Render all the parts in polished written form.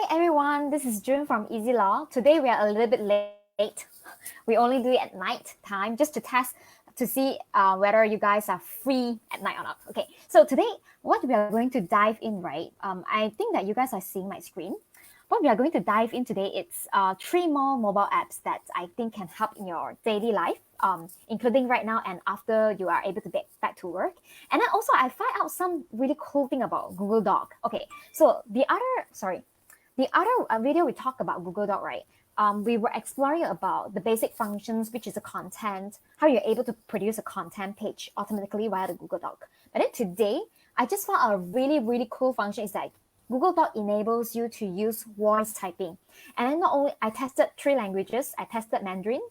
everyone, this is June from EasyLaw. Today we are a little bit late. We only do it at night time just to test to see whether you guys are free at night or not. Okay, so today what we are going to dive in, right? I think that you guys are seeing my screen. What we are going to dive in today, it's 3 more mobile apps that I think can help in your daily life, including right now and after you are able to get back to work. And then also I find out some really cool thing about Google Doc. Okay, so the other video we talked about Google Doc, right? We were exploring about the basic functions, which is a content, how you're able to produce a content page automatically via the Google Doc. But then today, I just found a really cool function is that Google Doc enables you to use voice typing. And then not only, I tested 3 languages. I tested Mandarin,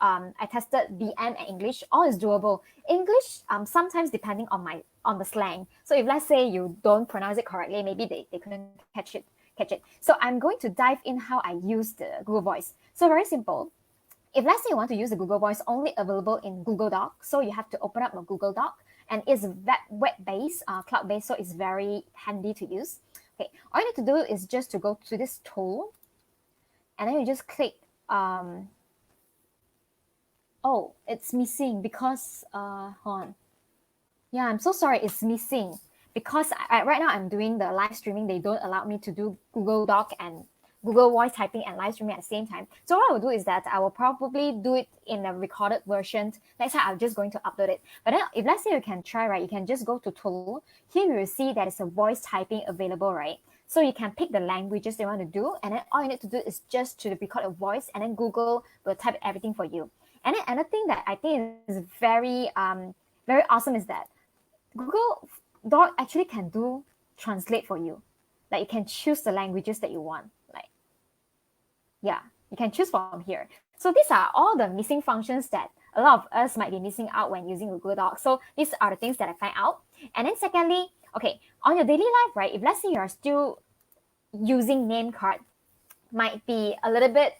I tested BM and English. All is doable. English, sometimes depending on the slang. So if let's say you don't pronounce it correctly, maybe they couldn't catch it. So I'm going to dive in how I use the Google Voice. So very simple. If let's say you want to use the Google Voice only available in Google Doc, so you have to open up a Google Doc, and it's web-based, cloud-based, so it's very handy to use. Okay, all you need to do is just to go to this tool, and then you just click. Oh, it's missing because hold on. Yeah, I'm so sorry, it's missing. Because right now I'm doing the live streaming, they don't allow me to do Google Doc and Google Voice typing and live streaming at the same time. So what I will do is that I will probably do it in a recorded version. Next time I'm just going to upload it. But then if let's say you can try, right, you can just go to tool. Here you will see that it's a voice typing available, right? So you can pick the languages you want to do, and then all you need to do is just to record a voice, and then Google will type everything for you. And then another thing that I think is very awesome is that Google Doc actually can do translate for you. Like you can choose the languages that you want. Like, yeah, you can choose from here. So these are all the missing functions that a lot of us might be missing out when using Google Docs. So these are the things that I find out. And then secondly, okay, on your daily life, right, if let's say you're still using name card, might be a little bit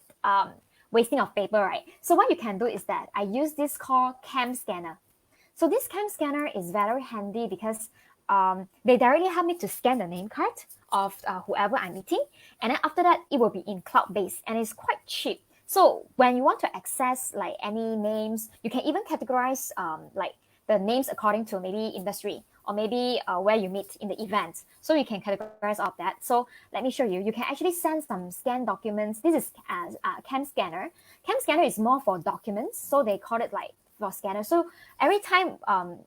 wasting of paper, right? So what you can do is that I use this called Camscanner. So this Camscanner is very handy because they directly help me to scan the name card of whoever I'm meeting. And then after that, it will be in cloud-based and it's quite cheap. So when you want to access like any names, you can even categorize like the names according to maybe industry or maybe where you meet in the event. So you can categorize all of that. So let me show you. You can actually send some scanned documents. This is Camscanner. Camscanner is more for documents. So they call it like for scanner. So every time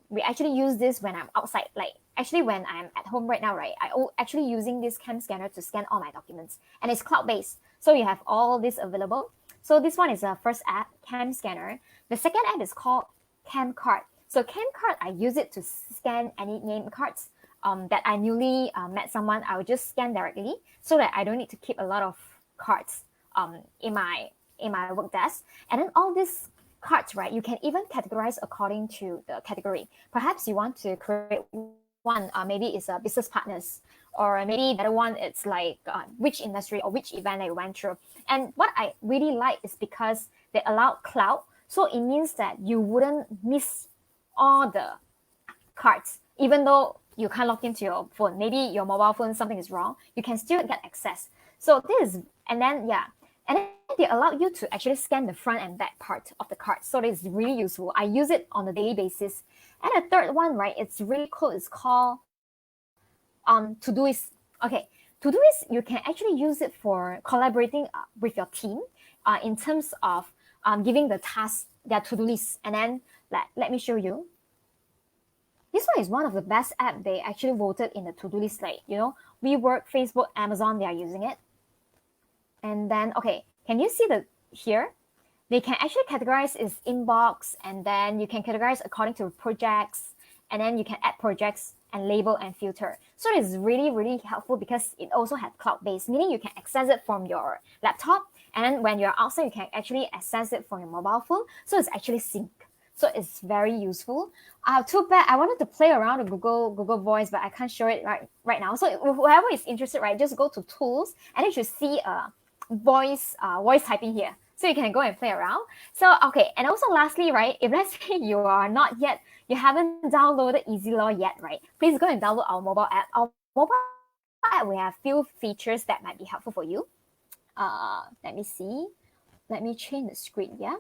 we actually use this when I'm outside, like actually when I'm at home right now, right, I actually using this Camscanner to scan all my documents, and it's cloud-based. So you have all this available. So this one is the first app, Camscanner. The second app is called CamCard. So CamCard, I use it to scan any name cards that I newly met someone. I will just scan directly so that I don't need to keep a lot of cards in my work desk. And then all this cards, right, you can even categorize according to the category. Perhaps you want to create one, maybe it's a business partners, or maybe the other one, it's like which industry or which event they went through. And what I really like is because they allow cloud. So it means that you wouldn't miss all the cards, even though you can't log into your phone. Maybe your mobile phone, something is wrong, you can still get access. So this is, and then, yeah. And then they allow you to actually scan the front and back part of the card. So it's really useful. I use it on a daily basis. And the third one, right, it's really cool. It's called Todoist. Okay, Todoist, you can actually use it for collaborating with your team in terms of giving the tasks their to-do list. And then let me show you. This one is one of the best apps they actually voted in the to-do list. Like, you know, WeWork, Facebook, Amazon, they are using it. And then, okay, can you see here? They can actually categorize its inbox, and then you can categorize according to projects, and then you can add projects and label and filter. So it's really helpful because it also has cloud-based, meaning you can access it from your laptop, and then when you're outside, you can actually access it from your mobile phone. So it's actually sync. So it's very useful. Too bad I wanted to play around with Google Voice, but I can't show it right now. So whoever is interested, right, just go to tools, and you should see voice typing here, so you can go and play around. So okay, and also lastly, right, if let's say you haven't downloaded EasyLaw yet, right, please go and download our mobile app. Our mobile that, we have few features that might be helpful for you. Let me see. Let me change the screen, yeah?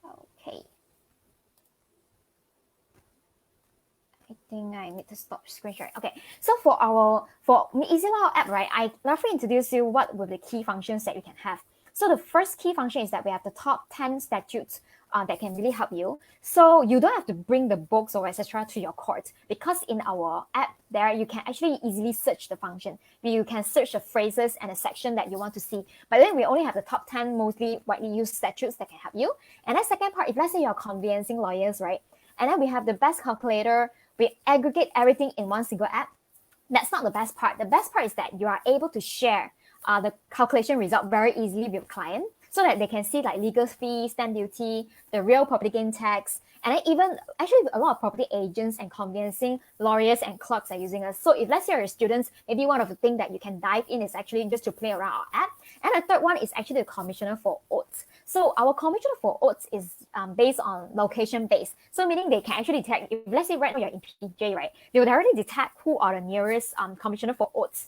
Okay. I think I need to stop screen sharing. Okay, so for EasyLaw app, right, I roughly introduce you what were the key functions that you can have. So the first key function is that we have the top 10 statutes that can really help you. So you don't have to bring the books or etc. to your court, because in our app there, you can actually easily search the function. You can search the phrases and the section that you want to see. But then we only have the top 10 mostly widely used statutes that can help you. And the second part, if let's say you're conveyancing lawyers, right? And then we have the best calculator. We aggregate everything in one single app. That's not the best part. The best part is that you are able to share the calculation result very easily with client, so that they can see like legal fees, stamp duty, the real property gain tax, and then even actually a lot of property agents and conveyancing lawyers and clerks are using us. So if let's say you're students, maybe one of the things that you can dive in is actually just to play around our app. And the third one is actually the commissioner for oaths. So our commissioner for oaths is based on location based. So meaning they can actually detect, if let's say right now you're in PJ, right, they would already detect who are the nearest commissioner for oaths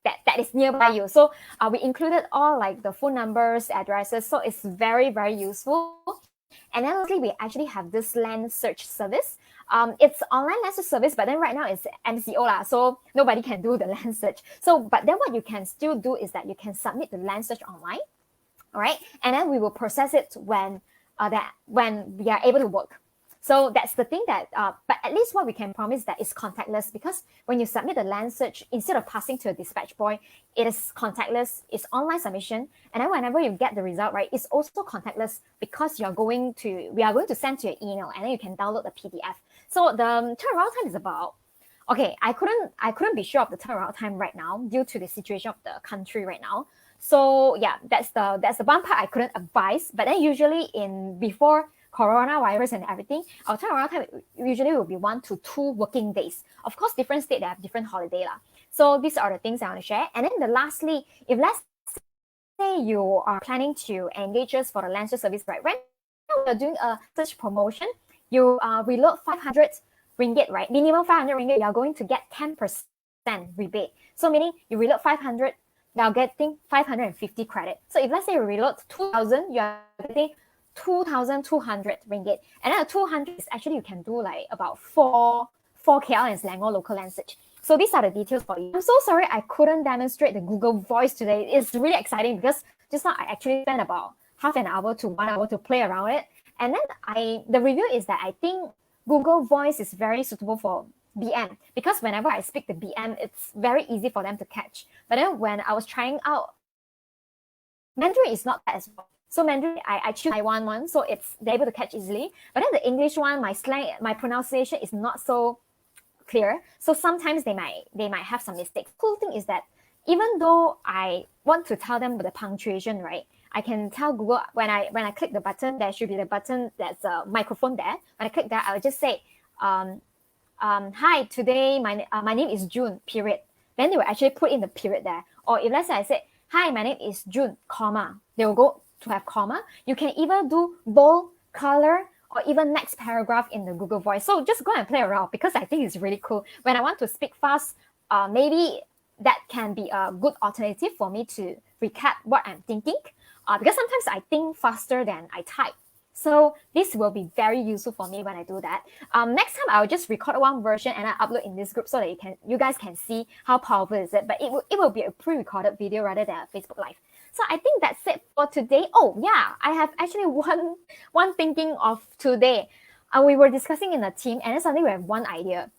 that is nearby you. So we included all like the phone numbers, addresses. So it's very, very useful. And then lastly, we actually have this land search service. It's online land search service, but then right now it's MCO lah, so nobody can do the land search. So, but then what you can still do is that you can submit the land search online, all right? And then we will process it when we are able to work. So that's the thing that, but at least what we can promise that is contactless, because when you submit the land search, instead of passing to a dispatch boy, it is contactless, it's online submission. And then whenever you get the result, right, it's also contactless, because we are going to send to your email, and then you can download the PDF. So the turnaround time is about, okay, I couldn't be sure of the turnaround time right now due to the situation of the country right now. So yeah, that's the one part I couldn't advise. But then usually before coronavirus and everything, our turnaround time usually will be 1 to 2 working days. Of course, different state, they have different holiday lah. So these are the things I want to share. And then lastly, if let's say you are planning to engage us for the land search service, right now we're doing a search promotion. You reload 500 ringgit, right? Minimum 500 ringgit, you're going to get 10% rebate. So meaning you reload 500, you're getting 550 credit. So if let's say you reload 2,000, you're getting 2,200 ringgit. And then the 200 is actually, you can do like about 4 KL and Selangor local land search. So these are the details for you. I'm so sorry I couldn't demonstrate the Google Voice today. It's really exciting because just now I actually spent about half an hour to 1 hour to play around it. And then the review is that I think Google Voice is very suitable for BM, because whenever I speak the BM, it's very easy for them to catch. But then when I was trying out, Mandarin is not that as well. So Mandarin, I choose Taiwan one, so they're able to catch easily. But then the English one, my slang, my pronunciation is not so clear. So sometimes they might have some mistakes. Cool thing is that even though I want to tell them the punctuation, right, I can tell Google when I click the button, there should be the button that's a microphone there. When I click that, I'll just say, hi, today my name is June, period. Then they will actually put in the period there. Or if let's say I say, hi, my name is June, comma, they will go to have comma. You can either do bold, color, or even next paragraph in the Google Voice. So just go and play around, because I think it's really cool. When I want to speak fast, maybe that can be a good alternative for me to recap what I'm thinking, because sometimes I think faster than I type. So this will be very useful for me when I do that. Next time I'll just record one version and I upload in this group so that you guys can see how powerful is it. But it will be a pre-recorded video rather than a Facebook Live. So I think that's it for today. Oh yeah, I have actually one thinking of today. We were discussing in the team, and then suddenly we have one idea.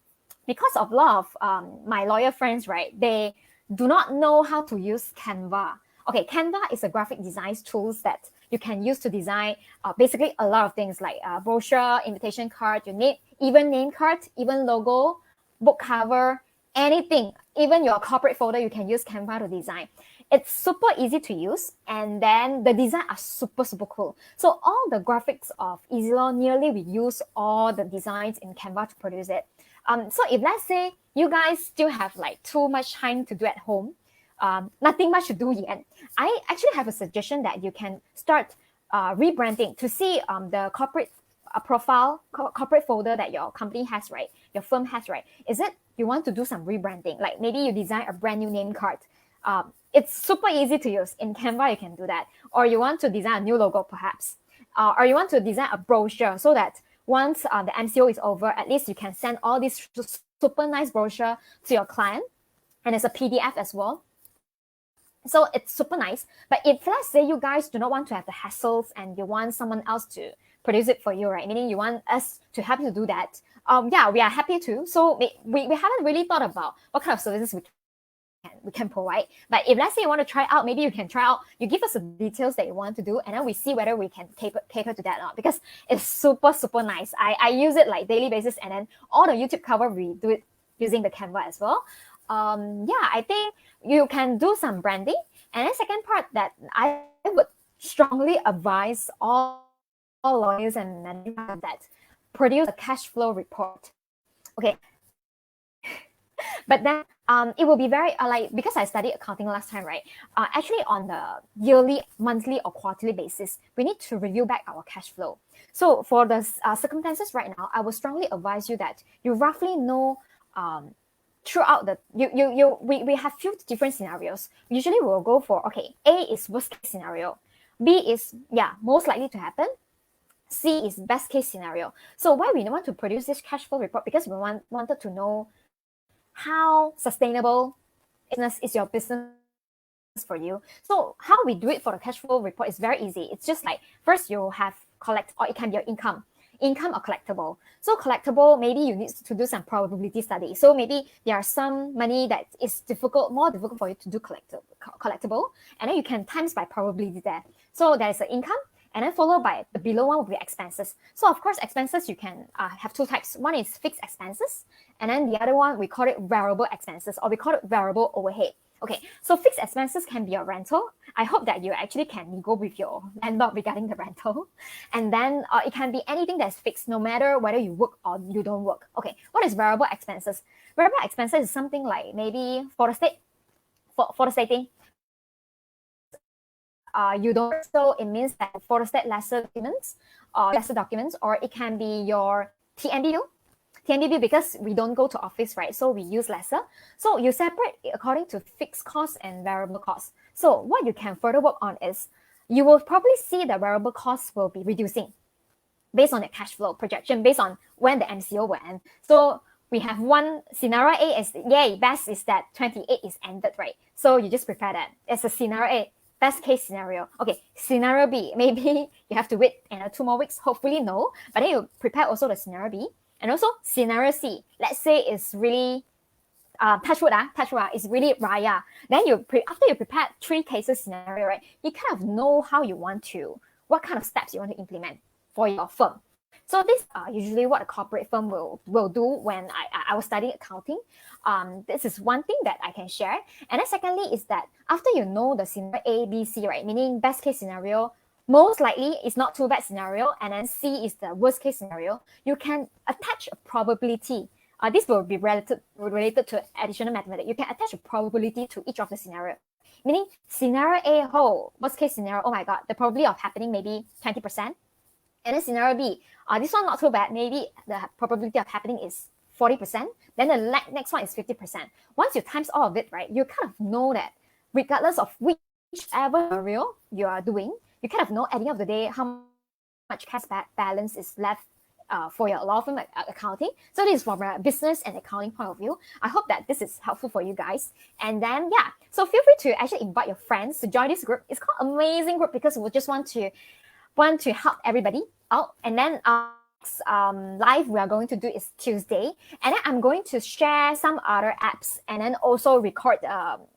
Because of a lot of my lawyer friends, right, they do not know how to use Canva. Okay, Canva is a graphic design tools that you can use to design basically a lot of things like brochure, invitation card, even name card, even logo, book cover, anything. Even your corporate folder, you can use Canva to design. It's super easy to use, and then the design are super, super cool. So all the graphics of EasyLaw, nearly we use all the designs in Canva to produce it. So if let's say you guys still have like too much time to do at home, nothing much to do yet, I actually have a suggestion that you can start rebranding to see the corporate corporate folder that your company has, right? Your firm has, right? Is it you want to do some rebranding? Like maybe you design a brand new name card. It's super easy to use. In Canva, you can do that. Or you want to design a new logo, perhaps. Or you want to design a brochure so that once the MCO is over, at least you can send all this super nice brochure to your client. And it's a PDF as well. So it's super nice. But if let's say you guys do not want to have the hassles and you want someone else to produce it for you, right? Meaning you want us to help you do that. Yeah, we are happy to. So we haven't really thought about what kind of services we can provide. But if let's say you want to try out, maybe you can try out, you give us the details that you want to do, and then we see whether we can cater to that or not, because it's super, super nice. I use it like daily basis, and then all the YouTube cover, we do it using the Canva as well. Yeah, I think you can do some branding. And then second part that I would strongly advise all lawyers and managers that produce a cash flow report. Okay. But then it will be very like, because I studied accounting last time, right? Actually on the yearly, monthly or quarterly basis, we need to review back our cash flow. So for the circumstances right now, I would strongly advise you that you roughly know throughout the we have few different scenarios. Usually we'll go for, okay, A is worst case scenario, B is most likely to happen, C is best case scenario. So why we want to produce this cash flow report? Because we wanted to know how sustainable is your business for you. So how we do it for the cash flow report is very easy. It's just like, first you have collect, or it can be your income or collectible. So collectible, maybe you need to do some probability study. So maybe there are some money that is more difficult for you to do collectible, and then you can times by probability there. So there is an income, and then followed by the below one will be expenses. So of course, expenses you can have two types. One is fixed expenses, and then the other one, we call it variable expenses, or we call it variable overhead. Okay, so fixed expenses can be your rental. I hope that you actually can go with your landlord regarding the rental. And then it can be anything that's fixed, no matter whether you work or you don't work. Okay, what is variable expenses? Variable expenses is something like maybe for the state, for the stating, you don't, so it means that for the state lesser documents, or it can be your TNBU, because we don't go to office, right? So we use lesser. So you separate according to fixed costs and variable costs. So what you can further work on is, you will probably see the variable costs will be reducing based on the cash flow projection, based on when the MCO will end. So we have one scenario A is, yay, best is that 28 is ended, right? So you just prepare that. It's a scenario A. Best case scenario. Okay, scenario B, maybe you have to wait 2 more weeks, hopefully no, but then you prepare also the scenario B. And also scenario C, let's say it's really, touch wood, it's really raya. Then after you prepare 3 cases scenario, right, you kind of know how you want to, what kind of steps you want to implement for your firm. So this usually what a corporate firm will do when I was studying accounting. This is one thing that I can share. And then secondly is that after you know the scenario A, B, C, right, meaning best case scenario, most likely it's not too bad scenario, and then C is the worst case scenario, you can attach a probability. This will be related to additional mathematics. You can attach a probability to each of the scenario. Meaning scenario A, worst case scenario, oh my God, the probability of happening maybe 20%. And then scenario B, this one not too bad, maybe the probability of happening is 40%. Then the next one is 50%. Once you times all of it, right, you kind of know that regardless of whichever scenario you are doing, you kind of know at the end of the day how much cash balance is left for your law firm accounting. So this is from a business and accounting point of view. I hope that this is helpful for you guys. And then, so feel free to actually invite your friends to join this group. It's called Amazing Group because we just want to help everybody out. And then live we are going to do is Tuesday, and then I'm going to share some other apps and then also record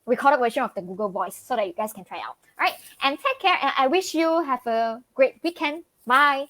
recorded version of the Google Voice so that you guys can try out. All right, and take care, and I wish you have a great weekend. Bye.